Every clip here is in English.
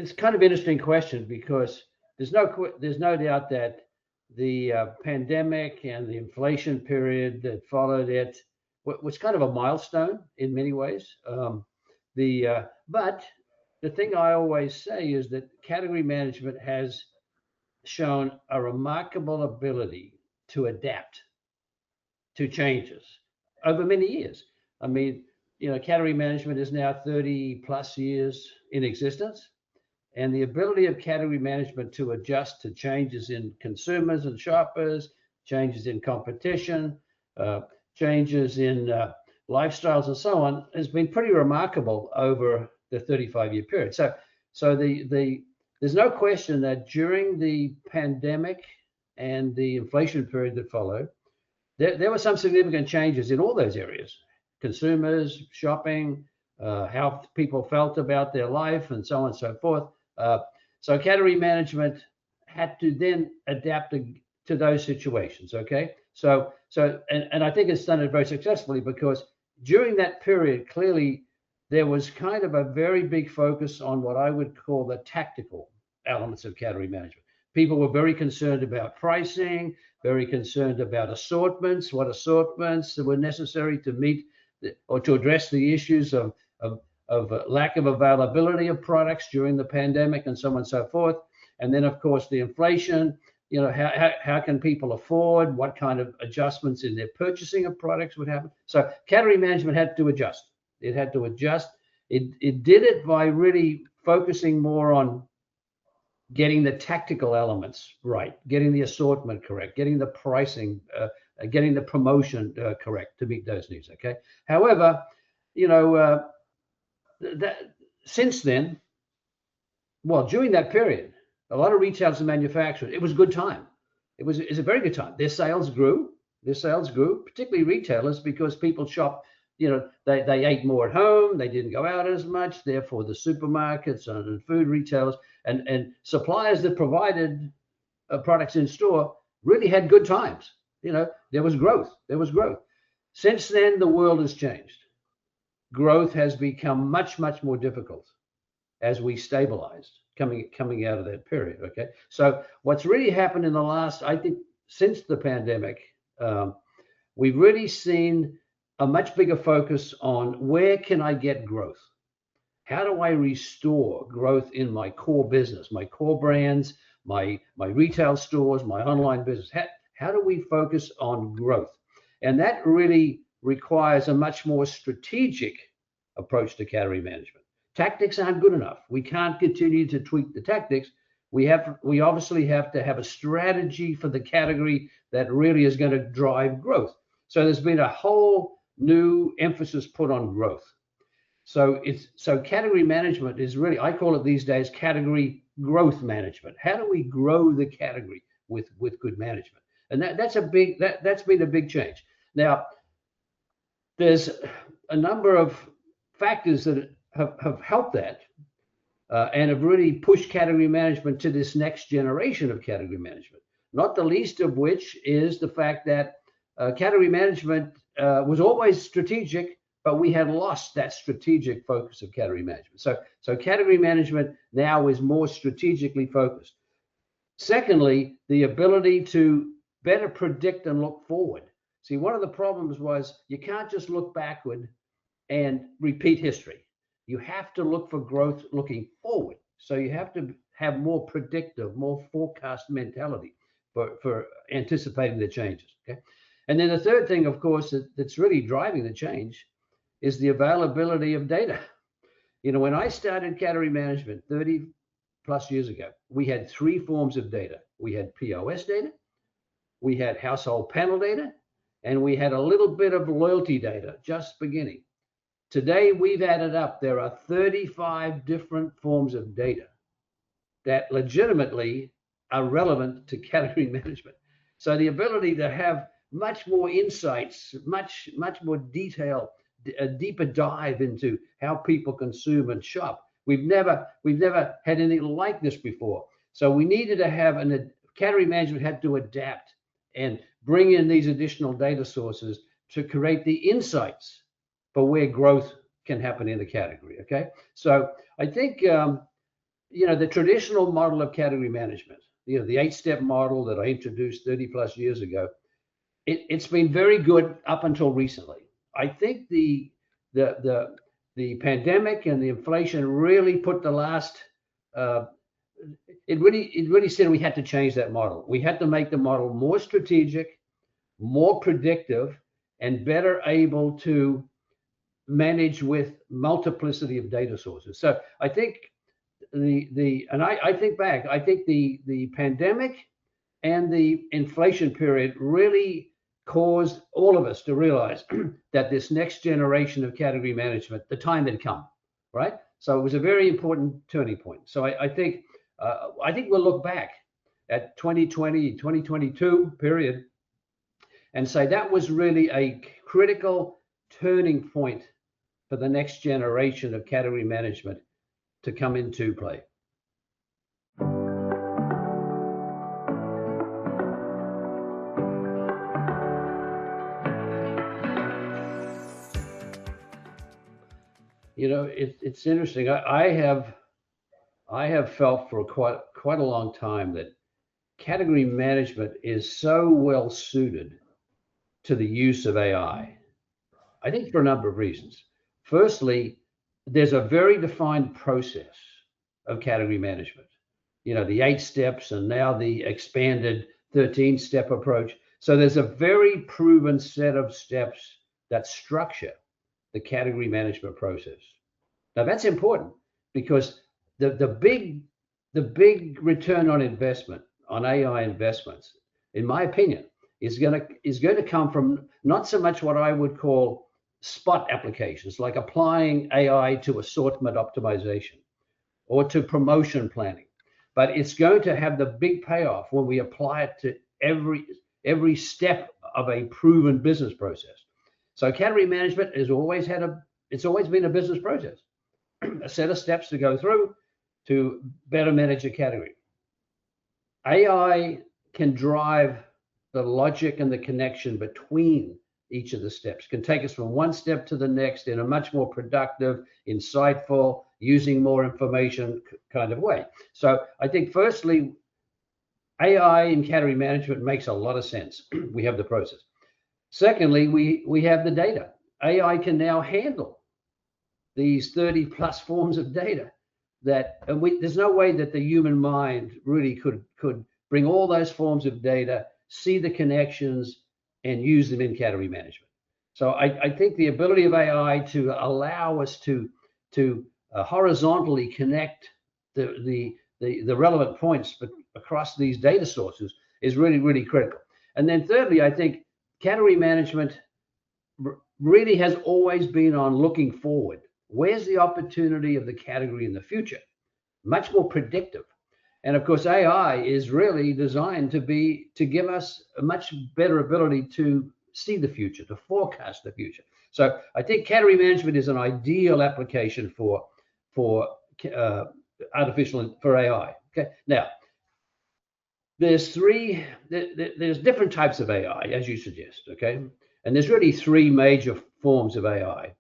it's kind of interesting question because there's no doubt that the pandemic and the inflation period that followed it was kind of a milestone in many ways. But the thing I always say is that category management has shown a remarkable ability to adapt to changes over many years. I mean, category management is now 30 plus years in existence, and the ability of category management to adjust to changes in consumers and shoppers, changes in competition, changes in lifestyles and so on has been pretty remarkable over the 35-year period. So there's no question that during the pandemic and the inflation period that followed, there were some significant changes in all those areas: consumers, shopping, how people felt about their life, and so on and so forth. So category management had to then adapt to those situations. Okay, so I think it's done it very successfully, because during that period, clearly there was kind of a very big focus on what I would call the tactical elements of category management. People were very concerned about pricing, very concerned about assortments, what assortments were necessary to meet or to address the issues of lack of availability of products during the pandemic, and so on and so forth. And then, of course, the inflation, how can people afford, what kind of adjustments in their purchasing of products would happen. So category management had to adjust. It had to adjust. It did it by really focusing more on getting the tactical elements right, getting the assortment correct, getting the pricing, getting the promotion correct to meet those needs. Okay. However, since then, well, during that period, a lot of retailers and manufacturers, it was a good time. It's a very good time. Their sales grew, particularly retailers, because people shop. They ate more at home. They didn't go out as much. Therefore, the supermarkets and food retailers and suppliers that provided products in store really had good times. There was growth. Since then, the world has changed. Growth has become much, much more difficult as we stabilized coming out of that period. Okay, so what's really happened in the last, I think, since the pandemic, we've really seen a much bigger focus on where can I get growth? How do I restore growth in my core business, my core brands, my retail stores, my online business? How do we focus on growth? And that really requires a much more strategic approach to category management. Tactics aren't good enough. We can't continue to tweak the tactics. We obviously have to have a strategy for the category that really is going to drive growth. So there's been a whole new emphasis put on growth. So category management is really, I call it these days, category growth management. How do we grow the category with good management? And that's been a big change. Now, there's a number of factors that have helped that and have really pushed category management to this next generation of category management. Not the least of which is the fact that category management was always strategic, but we had lost that strategic focus of category management. So category management now is more strategically focused. Secondly, the ability to better predict and look forward. See, one of the problems was you can't just look backward and repeat history. You have to look for growth looking forward. So you have to have more predictive, more forecast mentality for anticipating the changes. Okay. And then the third thing, of course, that's really driving the change is the availability of data. When I started category management 30 plus years ago, we had three forms of data. We had POS data, we had household panel data, and we had a little bit of loyalty data just beginning. Today, we've added up, there are 35 different forms of data that legitimately are relevant to category management. So the ability to have much more insights, much more detail, a deeper dive into how people consume and shop. We've never had anything like this before. So we needed to have category management had to adapt and bring in these additional data sources to create the insights for where growth can happen in the category. Okay, so I think the traditional model of category management, the 8-step model that I introduced 30 plus years ago, it's been very good up until recently. I think the pandemic and the inflation really put the last, it really said we had to change that model. We had to make the model more strategic, more predictive, and better able to manage with multiplicity of data sources. So I think I think back, I think the pandemic and the inflation period really caused all of us to realize that this next generation of category management, the time had come, right? So it was a very important turning point. So I think we'll look back at 2020, 2022 period and say that was really a critical turning point for the next generation of category management to come into play. It's interesting. I have felt for quite a long time that category management is so well suited to the use of AI. I think for a number of reasons. Firstly, there's a very defined process of category management. The 8 steps and now the expanded 13-step approach. So there's a very proven set of steps that structure the category management process. Now that's important because the big return on investment on AI investments, in my opinion, is going to come from not so much what I would call spot applications, like applying AI to assortment optimization or to promotion planning, but it's going to have the big payoff when we apply it to every step of a proven business process. So category management has always been a business process, a set of steps to go through to better manage a category. AI can drive the logic and the connection between each of the steps, can take us from one step to the next in a much more productive, insightful, using more information kind of way. So I think firstly, AI in category management makes a lot of sense. We have the process. Secondly, we have the data. AI can now handle these 30 plus forms of data there's no way that the human mind really could bring all those forms of data, see the connections, and use them in category management. So I think the ability of AI to allow us to horizontally connect the relevant points across these data sources is really, really critical. And then thirdly, I think category management really has always been on looking forward. Where's the opportunity of the category in the future? Much more predictive. And of course, AI is really designed to give us a much better ability to see the future, to forecast the future. So I think category management is an ideal application for AI. Okay. Now, there's different types of AI, as you suggest. Okay. And there's really 3 major forms of AI.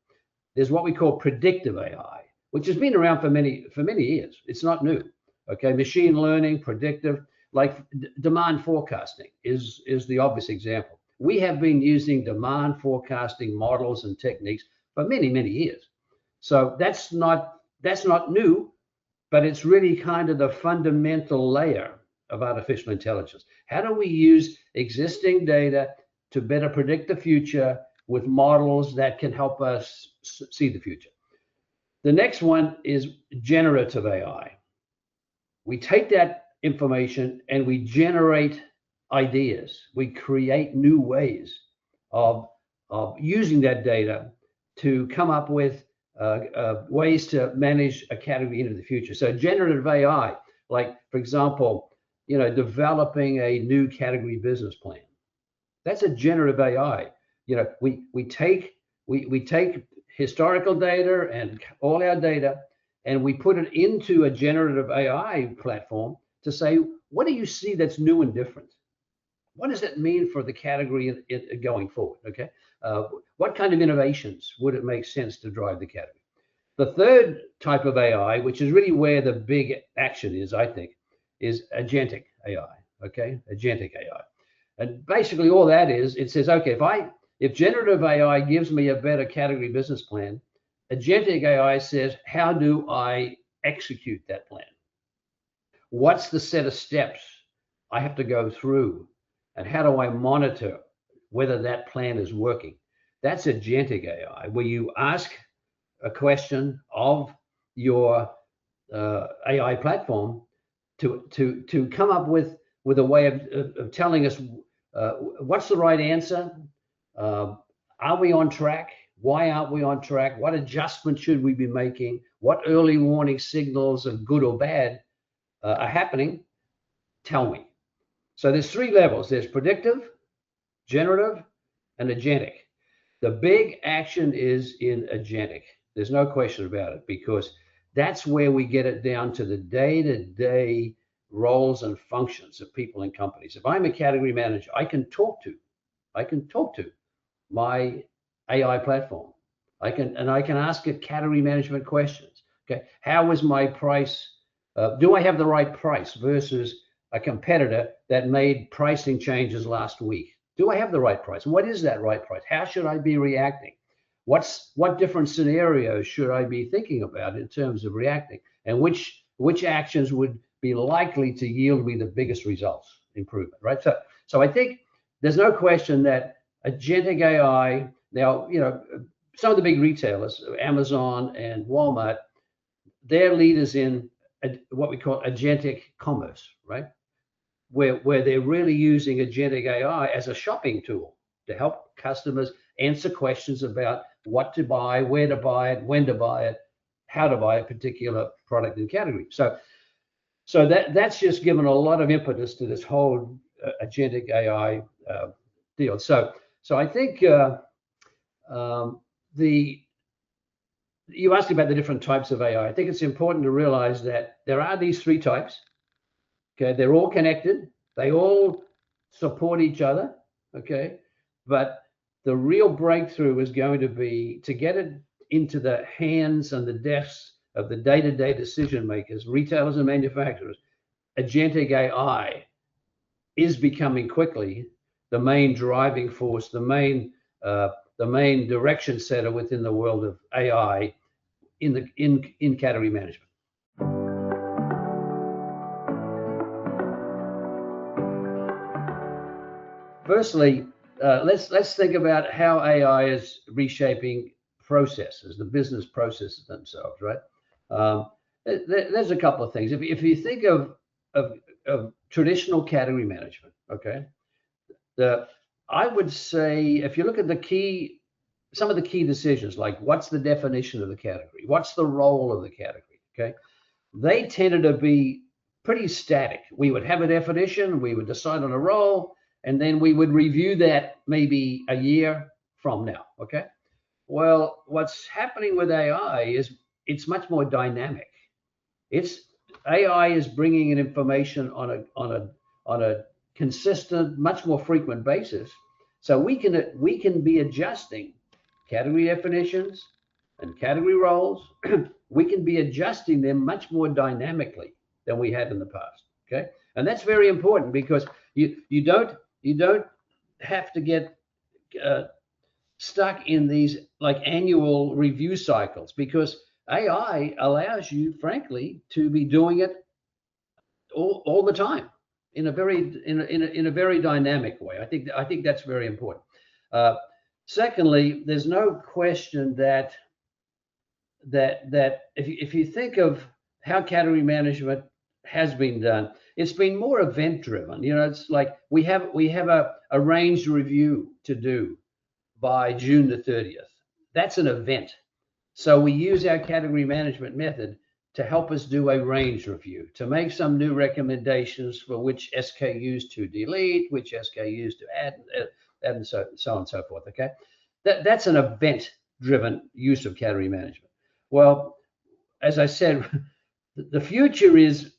There's what we call predictive AI, which has been around for many years. It's not new. Okay, machine learning, predictive, like demand forecasting is the obvious example. We have been using demand forecasting models and techniques for many years. So that's not new, but it's really kind of the fundamental layer of artificial intelligence. How do we use existing data to better predict the future with models that can help us see the future? The next one is generative AI. We take that information and we generate ideas. We create new ways of using that data to come up with ways to manage a category into the future. So generative AI, like for example, developing a new category business plan. That's a generative AI. We take historical data and all our data, and we put it into a generative AI platform to say, what do you see that's new and different? What does that mean for the category going forward? Okay, what kind of innovations would it make sense to drive the category? The third type of AI, which is really where the big action is, I think, is agentic AI. Okay, agentic AI. And basically all that is, it says, okay, if generative AI gives me a better category business plan, agentic AI says, how do I execute that plan? What's the set of steps I have to go through? And how do I monitor whether that plan is working? That's agentic AI, where you ask a question of your AI platform to come up with a way of telling us what's the right answer. Are we on track? Why aren't we on track? What adjustments should we be making? What early warning signals of good or bad are happening? Tell me. So there's three levels. There's predictive, generative, and agentic. The big action is in agentic. There's no question about it, because that's where we get it down to the day-to-day roles and functions of people in companies. If I'm a category manager, I can talk to my AI platform. I can ask it category management questions. Okay, how is my price? Do I have the right price versus a competitor that made pricing changes last week? Do I have the right price? What is that right price? How should I be reacting? What different scenarios should I be thinking about in terms of reacting? And which actions would be likely to yield me the biggest results, improvement, right? So I think there's no question that agentic AI, now, some of the big retailers, Amazon and Walmart, they're leaders in what we call agentic commerce, right? Where they're really using agentic AI as a shopping tool to help customers answer questions about what to buy, where to buy it, when to buy it, how to buy a particular product and category. So that's just given a lot of impetus to this whole agentic AI deal. So I think you asked about the different types of AI. I think it's important to realize that there are these three types. Okay, they're all connected. They all support each other. Okay, but the real breakthrough is going to be to get it into the hands and the desks of the day-to-day decision makers, retailers and manufacturers. Agentic AI is becoming quickly the main driving force, the main direction setter within the world of AI in category management. Firstly, let's think about how AI is reshaping processes, the business processes themselves, right? There's a couple of things. If you think of traditional category management, okay, I would say if you look at some of the key decisions, like what's the definition of the category, what's the role of the category, okay, they tended to be pretty static. We would have a definition, we would decide on a role, and then we would review that maybe a year from now, okay? Well, what's happening with AI is it's much more dynamic. AI is bringing in information on a consistent, much more frequent basis. So we can be adjusting category definitions and category roles. We can be adjusting them much more dynamically than we had in the past, okay? And that's very important, because you don't have to get stuck in these like annual review cycles, because AI allows you, frankly, to be doing it all the time in a very dynamic way. I think that's very important. Secondly, there's no question that if you think of how category management has been done, it's been more event driven. It's like we have a range review to do by June the 30th. That's an event. So we use our category management method to help us do a range review, to make some new recommendations for which SKUs to delete, which SKUs to add, and so on and so forth, okay? That's an event-driven use of category management. Well, as I said, the future is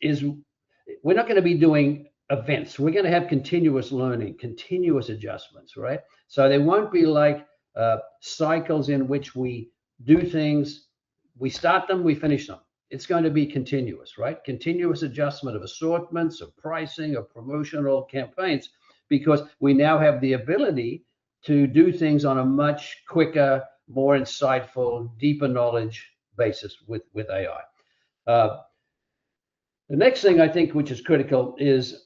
we're not going to be doing events. We're going to have continuous learning, continuous adjustments, right? So there won't be like cycles in which we do things, we start them, we finish them. It's going to be continuous, right? Continuous adjustment of assortments, of pricing, of promotional campaigns, because we now have the ability to do things on a much quicker, more insightful, deeper knowledge basis with AI. The next thing I think which is critical is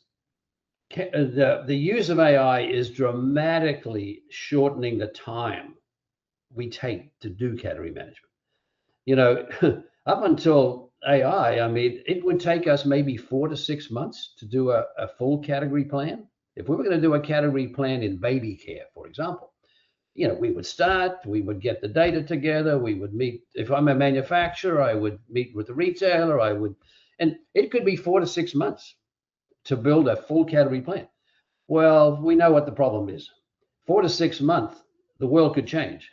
the use of AI is dramatically shortening the time we take to do category management. You know, up until AI, I mean, it would take us maybe 4 to 6 months to do a full category plan. If we were going to do a category plan in baby care, for example, you know, we would start, we would get the data together, we would meet, if I'm a manufacturer, I would meet with the retailer, and it could be 4 to 6 months to build a full category plan. Well, we know what the problem is. 4 to 6 months, the world could change.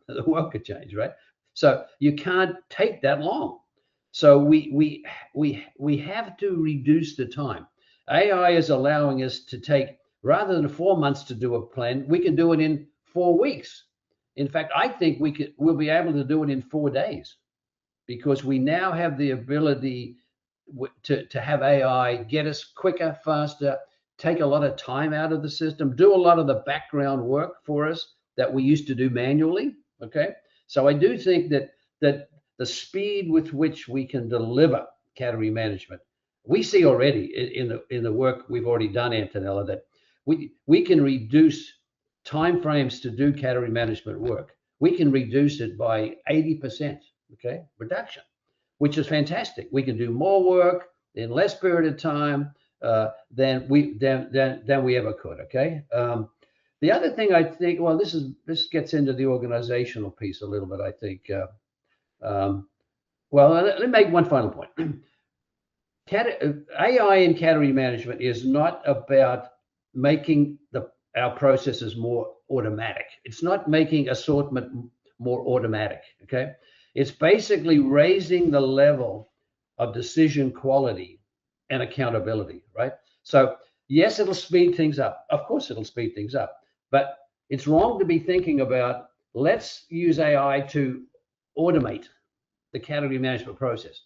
The world could change, right? So you can't take that long. So we have to reduce the time. AI is allowing us to take, rather than 4 months to do a plan, we can do it in 4 weeks. In fact, I think we'll be able to do it in 4 days, because we now have the ability to have AI get us quicker, faster, take a lot of time out of the system, do a lot of the background work for us that we used to do manually. Okay, so I do think that the speed with which we can deliver category management, we see already in the work we've already done, Antonella, that we can reduce time frames to do category management work. We can reduce it by 80%. Okay, reduction, which is fantastic. We can do more work in less period of time than we ever could. Okay. The other thing I think, well, this gets into the organizational piece a little bit. I think. Well, let me make one final point. AI in category management is not about making our processes more automatic. It's not making assortment more automatic. Okay. It's basically raising the level of decision quality and accountability, right? So yes, it'll speed things up. Of course, it'll speed things up, but it's wrong to be thinking about, let's use AI to automate the category management process.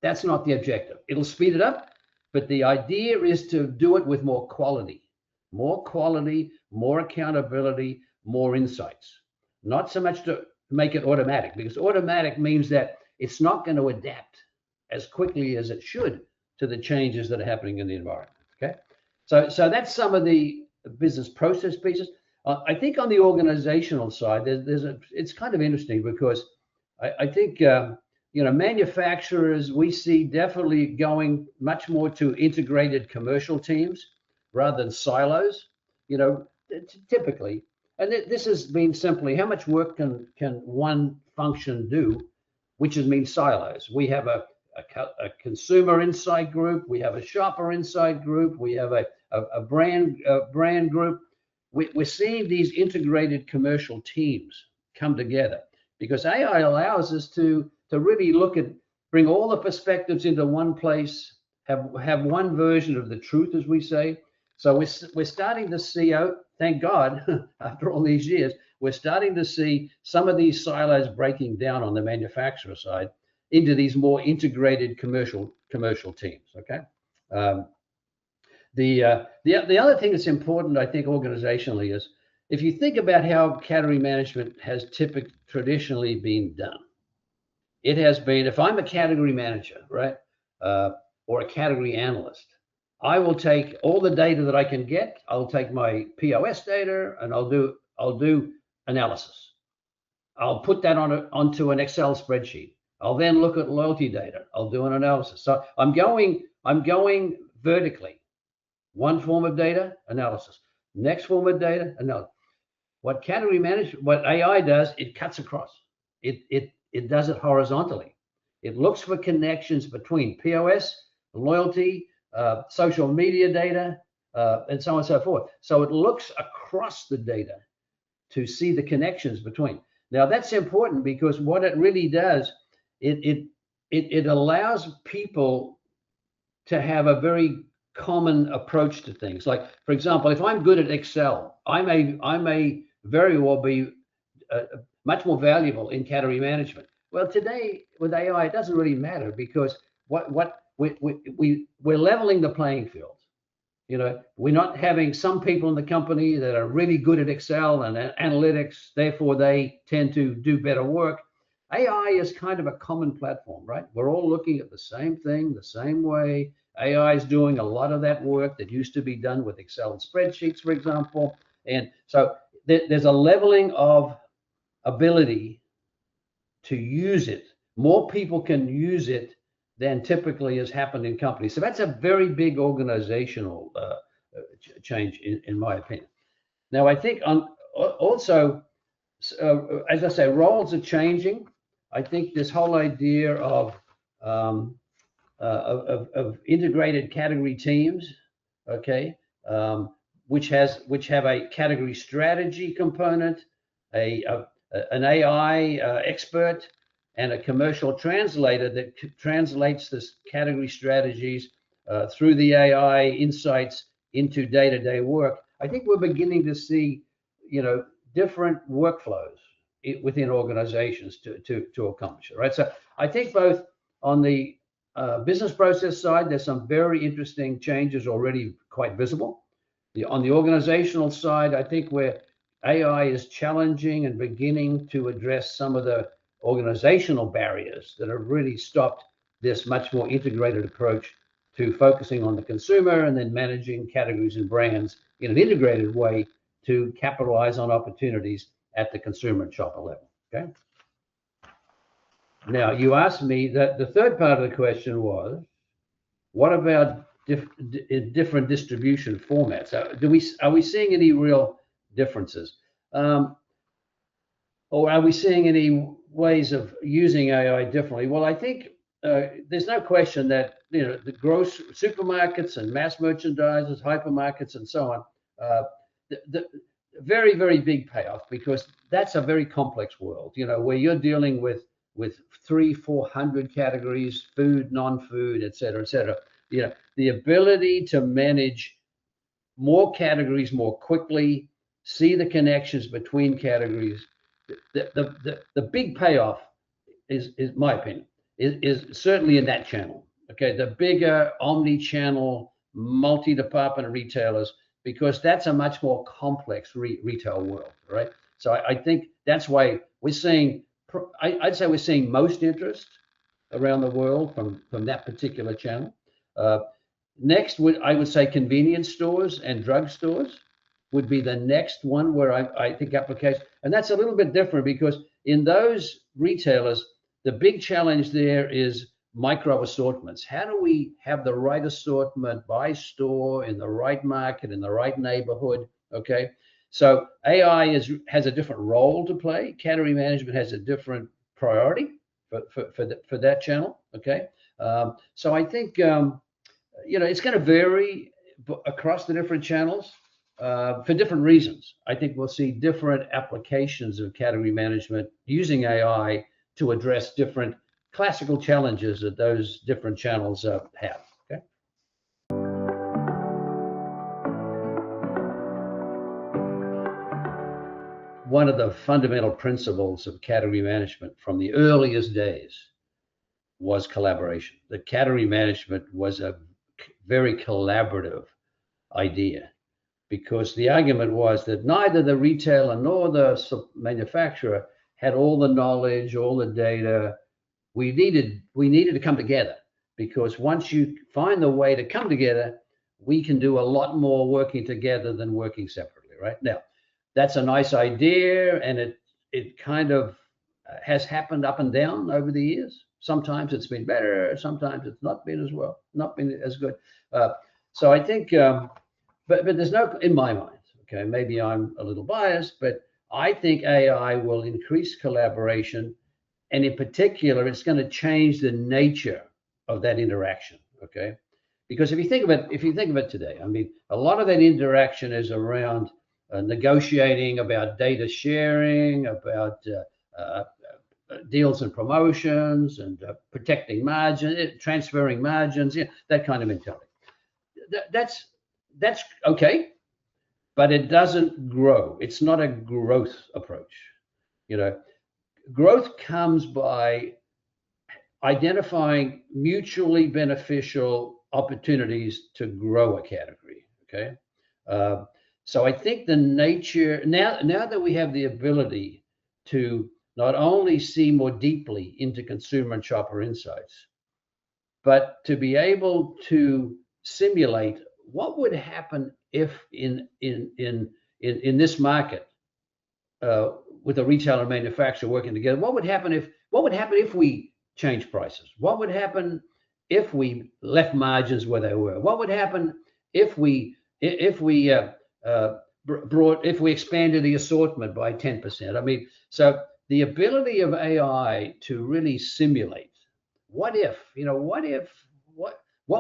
That's not the objective. It'll speed it up, but the idea is to do it with more quality, more accountability, more insights. Not so much to make it automatic, because automatic means that it's not going to adapt as quickly as it should to the changes that are happening in the environment. Okay, so that's some of the business process pieces. I think on the organizational side, it's kind of interesting, because I think manufacturers, we see definitely going much more to integrated commercial teams rather than silos. Typically. And this has been simply, how much work can one function do, which has means silos. We have a consumer insight group, we have a shopper insight group, we have a brand group. We're seeing these integrated commercial teams come together, because AI allows us to really bring all the perspectives into one place, have one version of the truth, as we say. So we're starting to see out, thank God, after all these years, we're starting to see some of these silos breaking down on the manufacturer side into these more integrated commercial teams. Okay. The other thing that's important, I think, organizationally, is if you think about how category management has traditionally been done, it has been, if I'm a category manager, right, or a category analyst, I will take all the data that I can get. I'll take my POS data and I'll do analysis. I'll put that onto an Excel spreadsheet. I'll then look at loyalty data. I'll do an analysis. So I'm going vertically. One form of data, analysis. Next form of data, analysis. What AI does, it cuts across. It does it horizontally. It looks for connections between POS, loyalty, social media data, and so on and so forth. So it looks across the data to see the connections between. Now that's important, because what it really does, it allows people to have a very common approach to things. Like, for example, if I'm good at Excel, I may very well be much more valuable in category management. Well, today with AI, it doesn't really matter because we're leveling the playing field. You know, we're not having some people in the company that are really good at Excel and analytics, therefore they tend to do better work. AI is kind of a common platform, right? We're all looking at the same thing the same way. AI is doing a lot of that work that used to be done with Excel and spreadsheets, for example. And so there's a leveling of ability to use it. More people can use it than typically has happened in companies. So that's a very big organizational change, in my opinion. Now, I think also, as I say, roles are changing. I think this whole idea of integrated category teams, okay, which have a category strategy component, an AI expert, and a commercial translator that translates this category strategies through the AI insights into day-to-day work. I think we're beginning to see, you know, different workflows within organizations to accomplish it, right? So I think both on the business process side, there's some very interesting changes already quite visible. On the organizational side, I think where AI is challenging and beginning to address some of the organizational barriers that have really stopped this much more integrated approach to focusing on the consumer and then managing categories and brands in an integrated way to capitalize on opportunities at the consumer and shopper level. Okay. Now, you asked me that the third part of the question was, what about different distribution formats? Are we seeing any real differences? Or are we seeing any ways of using AI differently? Well, I think there's no question that, you know, the gross supermarkets and mass merchandisers, hypermarkets, and so on, the very, very big payoff, because that's a very complex world, you know, where you're dealing with 300-400 categories, food, non-food, et cetera, et cetera. You know, the ability to manage more categories more quickly, see the connections between categories. The big payoff is my opinion, is certainly in that channel. Okay, the bigger omni-channel, multi-department retailers, because that's a much more complex retail world, right? So I think that's why we're seeing, I'd say we're seeing most interest around the world from that particular channel. Next, I would say convenience stores and drug stores would be the next one where I think application, and that's a little bit different because in those retailers, the big challenge there is micro assortments. How do we have the right assortment by store in the right market, in the right neighborhood? Okay, so AI has a different role to play. Category management has a different priority for that channel. Okay, so I think you know, it's going to vary across the different channels. For different reasons. I think we'll see different applications of category management using AI to address different classical challenges that those different channels have. Okay. One of the fundamental principles of category management from the earliest days was collaboration. The category management was a very collaborative idea, because the argument was that neither the retailer nor the manufacturer had all the knowledge, all the data. We needed to come together, because once you find the way to come together, we can do a lot more working together than working separately, right? Now, that's a nice idea, and it kind of has happened up and down over the years. Sometimes it's been better, sometimes it's not been as well, not been as good. So I think, but there's no, in my mind, okay, maybe I'm a little biased, but I think AI will increase collaboration, and in particular, it's going to change the nature of that interaction, okay? Because if you think of it today, I mean, a lot of that interaction is around negotiating about data sharing, about deals and promotions, and protecting margin, transferring margins, you know, that kind of mentality. That's okay, but it doesn't grow. It's not a growth approach. You know, growth comes by identifying mutually beneficial opportunities to grow a category. Okay, so I think the nature now that we have the ability to not only see more deeply into consumer and shopper insights, but to be able to simulate what would happen if in this market, with a retailer and manufacturer working together, what would happen if we change prices? What would happen if we left margins where they were? What would happen if we expanded the assortment by 10%? I mean, so the ability of AI to really simulate what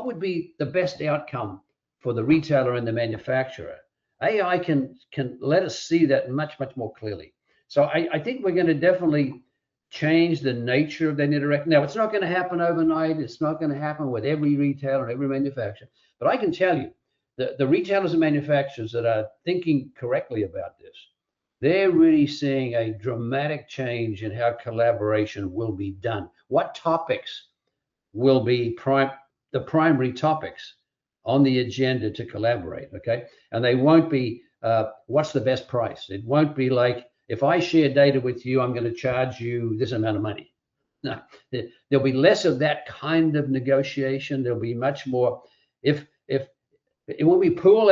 would be the best outcome for the retailer and the manufacturer. AI can let us see that much more clearly. So I think we're going to definitely change the nature of that interaction. Now, it's not going to happen overnight. It's not going to happen with every retailer and every manufacturer. But I can tell you, the retailers and manufacturers that are thinking correctly about this, they're really seeing a dramatic change in how collaboration will be done. What topics will be the primary topics on the agenda to collaborate, okay? And they won't be, what's the best price? It won't be like, if I share data with you, I'm going to charge you this amount of money. No, there'll be less of that kind of negotiation. There'll be much more, when we pool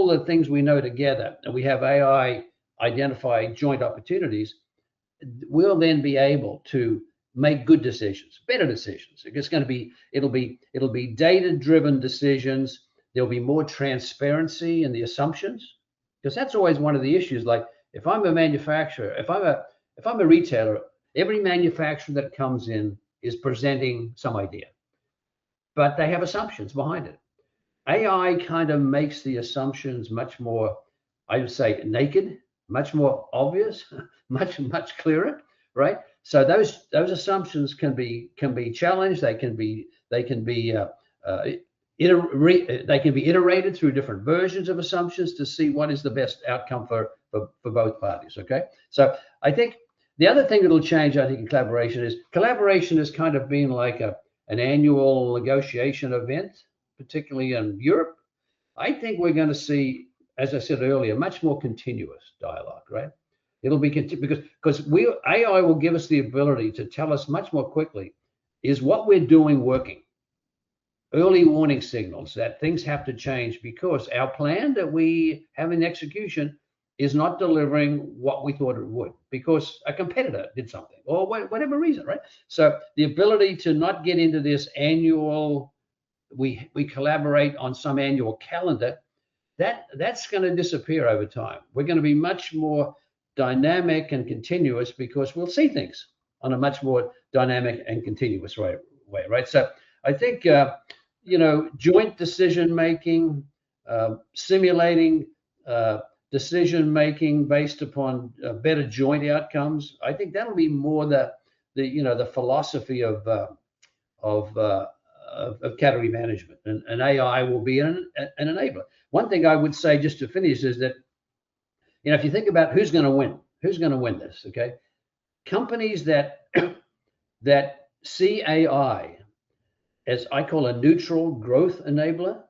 the things we know together and we have AI identify joint opportunities, we'll then be able to make good decisions, better decisions. It'll be data-driven decisions. There'll be more transparency in the assumptions, because that's always one of the issues. Like, if I'm a manufacturer, if I'm a retailer, every manufacturer that comes in is presenting some idea, but they have assumptions behind it. AI kind of makes the assumptions much more, I would say, naked, much more obvious, much clearer, right? So those assumptions can be challenged. They can be iterated through different versions of assumptions to see what is the best outcome for both parties. Okay, so I think the other thing that'll change, I think, in collaboration is kind of being like an annual negotiation event, particularly in Europe. I think we're going to see, as I said earlier, much more continuous dialogue, right? It'll be because AI will give us the ability to tell us much more quickly, is what we're doing working? Early warning signals that things have to change because our plan that we have in execution is not delivering what we thought it would, because a competitor did something or whatever reason, right? So the ability to not get into this annual, we collaborate on some annual calendar, that's going to disappear over time. We're going to be much more dynamic and continuous because we'll see things on a much more dynamic and continuous way, right? So I think, joint decision making, simulating decision making based upon better joint outcomes. I think that'll be more the philosophy of category management, and AI will be an enabler. One thing I would say, just to finish, is that if you think about who's going to win this, okay? Companies that see AI as, I call, a neutral growth enabler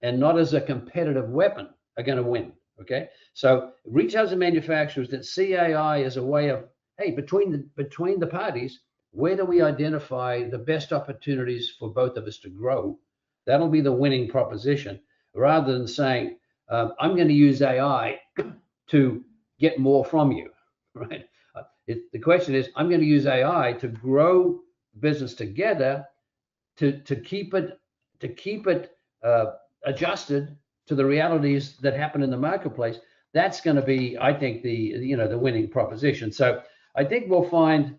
and not as a competitive weapon are going to win. Okay, so retailers and manufacturers that see AI as a way of, hey, between the parties, where do we identify the best opportunities for both of us to grow? That'll be the winning proposition, rather than saying, I'm going to use AI to get more from you, right? The question is, I'm going to use AI to grow business together, to keep it adjusted to the realities that happen in the marketplace. That's going to be, I think, the winning proposition. So I think we'll find,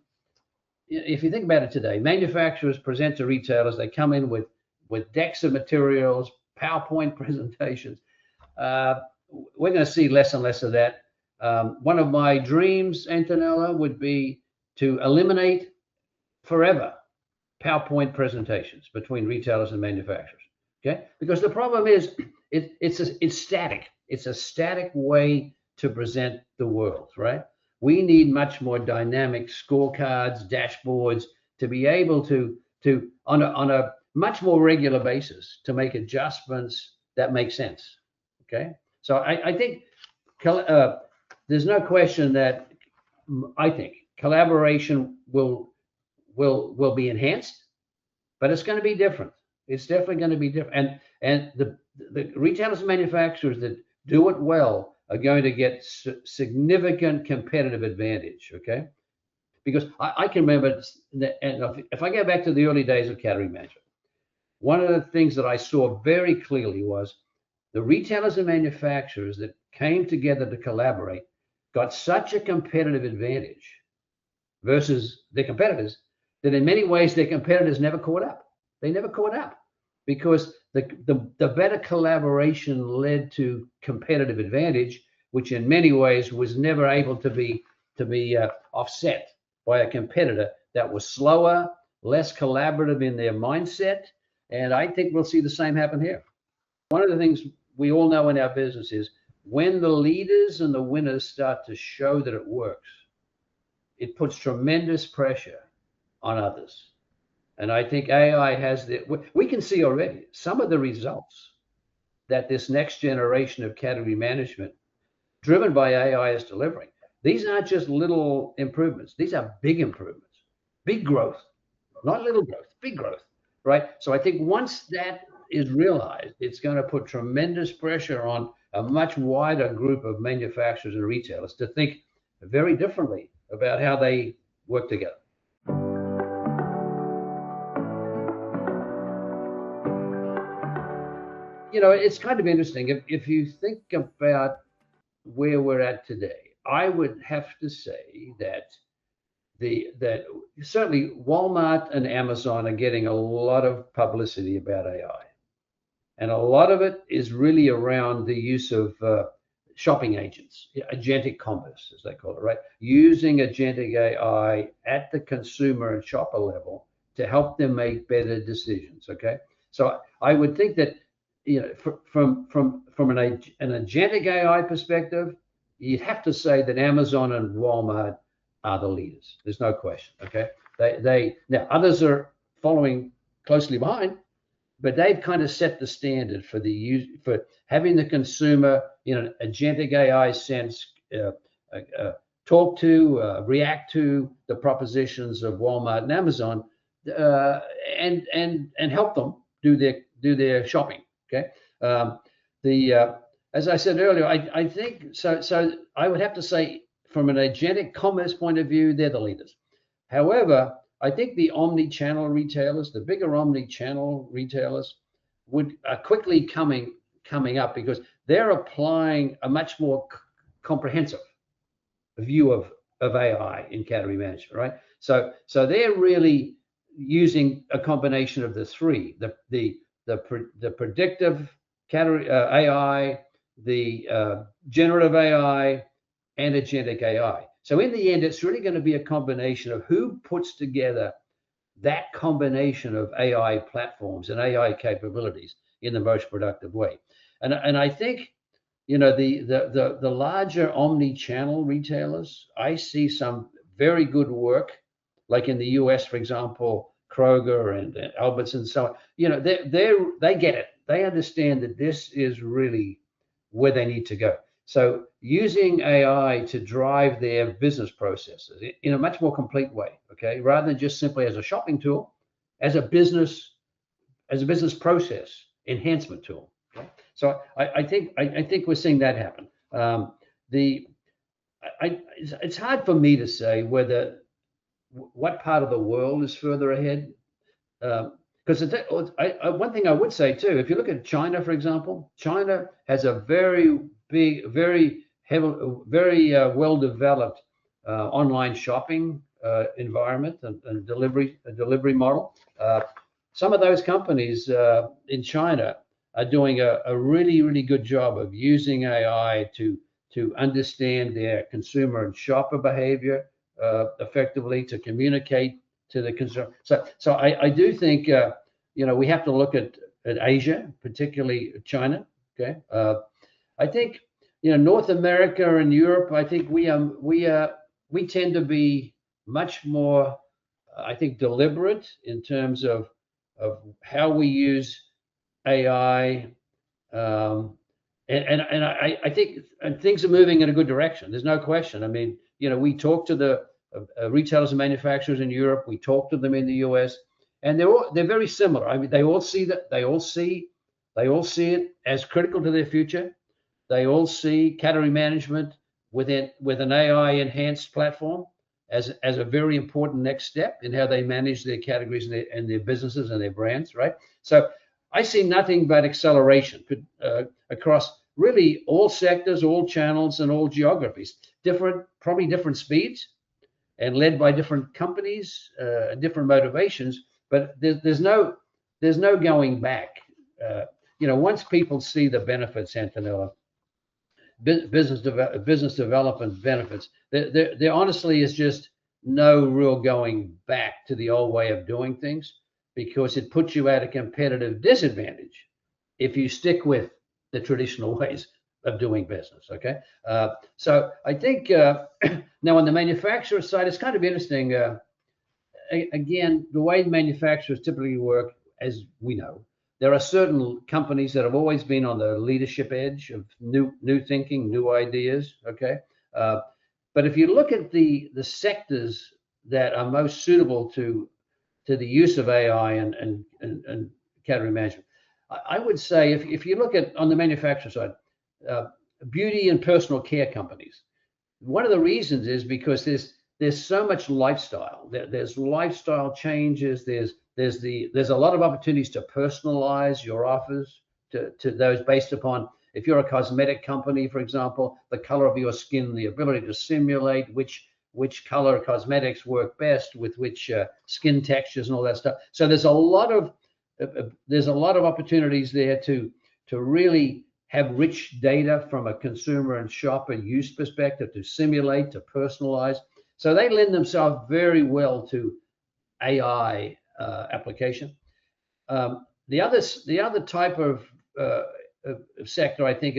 if you think about it today, manufacturers present to retailers, they come in with decks of materials, PowerPoint presentations. We're going to see less and less of that. One of my dreams, Antonella, would be to eliminate forever PowerPoint presentations between retailers and manufacturers. Okay, because the problem is it's static. It's a static way to present the world, right? We need much more dynamic scorecards, dashboards to be able to on a much more regular basis to make adjustments that make sense. Okay, so I think there's no question that I think collaboration will be enhanced, but it's going to be different. It's definitely going to be different, and the retailers and manufacturers that do it well are going to get significant competitive advantage. Okay, because I can remember, and if I go back to the early days of category management, one of the things that I saw very clearly was the retailers and manufacturers that came together to collaborate got such a competitive advantage versus their competitors that in many ways their competitors never caught up. They never caught up because the better collaboration led to competitive advantage, which in many ways was never able to be offset by a competitor that was slower, less collaborative in their mindset. And I think we'll see the same happen here. One of the things we all know in our business is when the leaders and the winners start to show that it works, it puts tremendous pressure on others. And I think AI has we can see already some of the results that this next generation of category management driven by AI is delivering. These aren't just little improvements. These are big improvements, big growth, not little growth, big growth, right? So I think once that is realized, it's going to put tremendous pressure on a much wider group of manufacturers and retailers to think very differently about how they work together. You know, it's kind of interesting. If you think about where we're at today, I would have to say that that certainly Walmart and Amazon are getting a lot of publicity about AI. And a lot of it is really around the use of shopping agents, agentic commerce, as they call it, right? Using agentic AI at the consumer and shopper level to help them make better decisions, okay? So I would think that, you know, from an agentic AI perspective, you'd have to say that Amazon and Walmart are the leaders. There's no question, okay? They now others are following closely behind, but they've kind of set the standard for for having the consumer in an agentic AI sense talk to, react to the propositions of Walmart and Amazon, and help them do their shopping. Okay, as I said earlier, I think so. So I would have to say, from an agentic commerce point of view, they're the leaders. However, I think the omni-channel retailers, the bigger omni-channel retailers, are quickly coming up because they're applying a much more comprehensive view of AI in category management, right? So they're really using a combination of the three: the predictive category AI, the generative AI, and agentic AI. So in the end, it's really going to be a combination of who puts together that combination of AI platforms and AI capabilities in the most productive way. And I think, you know, the larger omni-channel retailers, I see some very good work, like in the US, for example, Kroger and Albertsons, so on. You know, they get it. They understand that this is really where they need to go. So using AI to drive their business processes in a much more complete way, okay, rather than just simply as a shopping tool, as a business process enhancement tool. Okay? So I think we're seeing that happen. It's hard for me to say what part of the world is further ahead. Because one thing I would say too, if you look at China, for example, China has a very big, very well-developed online shopping environment and delivery model. Some of those companies in China are doing a really good job of using AI to understand their consumer and shopper behavior effectively, to communicate to the consumer. So I do think you know, we have to look at Asia, particularly China. Okay, I think, you know, North America and Europe, I think we are we tend to be much more, I think, deliberate in terms of how we use AI. I think things are moving in a good direction. There's no question. I mean, we talk to the retailers and manufacturers in Europe. We talk to them in the US, and they're very similar. I mean, they all see it as critical to their future. They all see category management with an AI enhanced platform as a very important next step in how they manage their categories and their businesses and their brands, right? So I see nothing but acceleration across really all sectors, all channels, and all geographies. Probably different speeds, and led by different companies, different motivations. But there's no going back. Once people see the benefits, Antonella, business development benefits, there honestly is just no real going back to the old way of doing things, because it puts you at a competitive disadvantage if you stick with the traditional ways of doing business. Okay, so I think now on the manufacturer side, it's kind of interesting. Again, the way manufacturers typically work, as we know, there are certain companies that have always been on the leadership edge of new thinking, new ideas. Okay, but if you look at the sectors that are most suitable to the use of AI and category management, I would say if you look at on the manufacturer side, beauty and personal care companies, one of the reasons is because there's so much lifestyle. There's lifestyle changes. There's a lot of opportunities to personalize your offers to those based upon, if you're a cosmetic company, for example, the color of your skin, the ability to simulate which color cosmetics work best with which skin textures and all that stuff. So there's a lot of opportunities there to really have rich data from a consumer and shopper use perspective, to simulate, to personalize. So they lend themselves very well to AI application. The other type of sector, I think,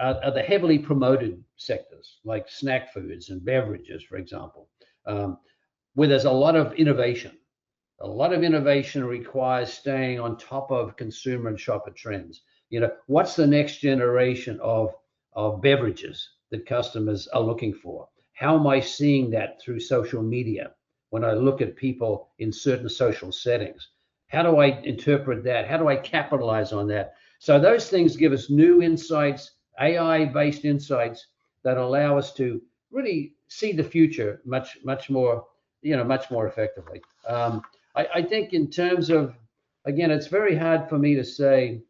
are the heavily promoted sectors, like snack foods and beverages, for example, where there's a lot of innovation. A lot of innovation requires staying on top of consumer and shopper trends. What's the next generation of beverages that customers are looking for? How am I seeing that through social media when I look at people in certain social settings? How do I interpret that? How do I capitalize on that? So those things give us new insights, AI-based insights that allow us to really see the future much more effectively. I think in terms of, again, it's very hard for me to say,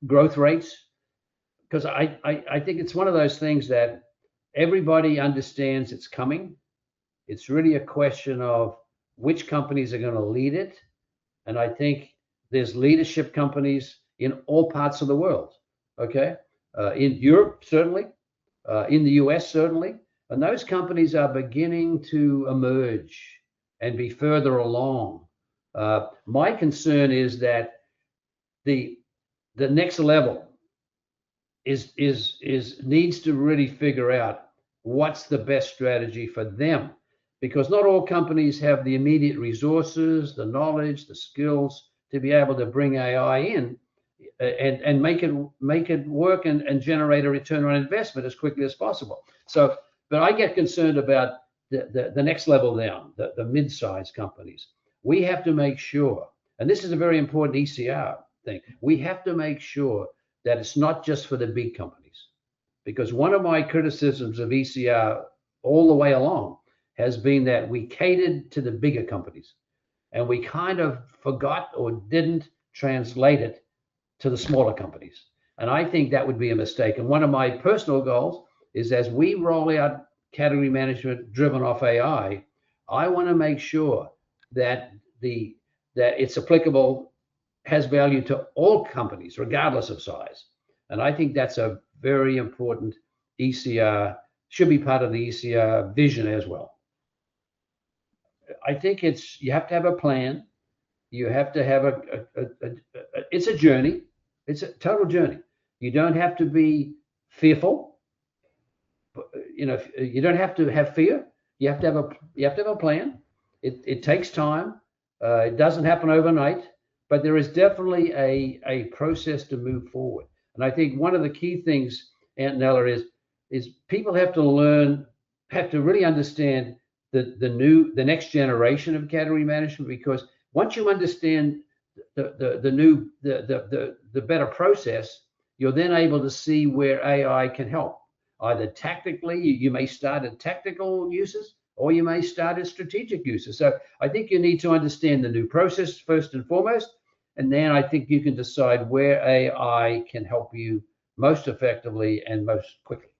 growth rates, because I think it's one of those things that everybody understands it's coming. It's really a question of which companies are going to lead it. And I think there's leadership companies in all parts of the world. Okay, in Europe, certainly, in the US, certainly. And those companies are beginning to emerge and be further along. My concern is that the next level needs to really figure out what's the best strategy for them, because not all companies have the immediate resources, the knowledge, the skills to be able to bring AI in and make it work and generate a return on investment as quickly as possible. So, but I get concerned about the next level down, the mid-sized companies. We have to make sure, and this is a very important ECR thing, we have to make sure that it's not just for the big companies. Because one of my criticisms of ECR all the way along has been that we catered to the bigger companies and we kind of forgot or didn't translate it to the smaller companies. And I think that would be a mistake. And one of my personal goals is, as we roll out category management driven off AI, I want to make sure that it's applicable, has value to all companies, regardless of size. And I think that's a very important ECR, should be part of the ECR vision as well. I think you have to have a plan. You have to have it's a journey. It's a total journey. You don't have to be fearful. you don't have to have fear. You have to have a plan. It takes time. It doesn't happen overnight, but there is definitely a process to move forward. And I think one of the key things, Aunt Nella, is people have to really understand the next generation of category management, because once you understand the better process, you're then able to see where AI can help. Either tactically, you may start at tactical uses, or you may start at strategic uses. So I think you need to understand the new process first and foremost, and then I think you can decide where AI can help you most effectively and most quickly.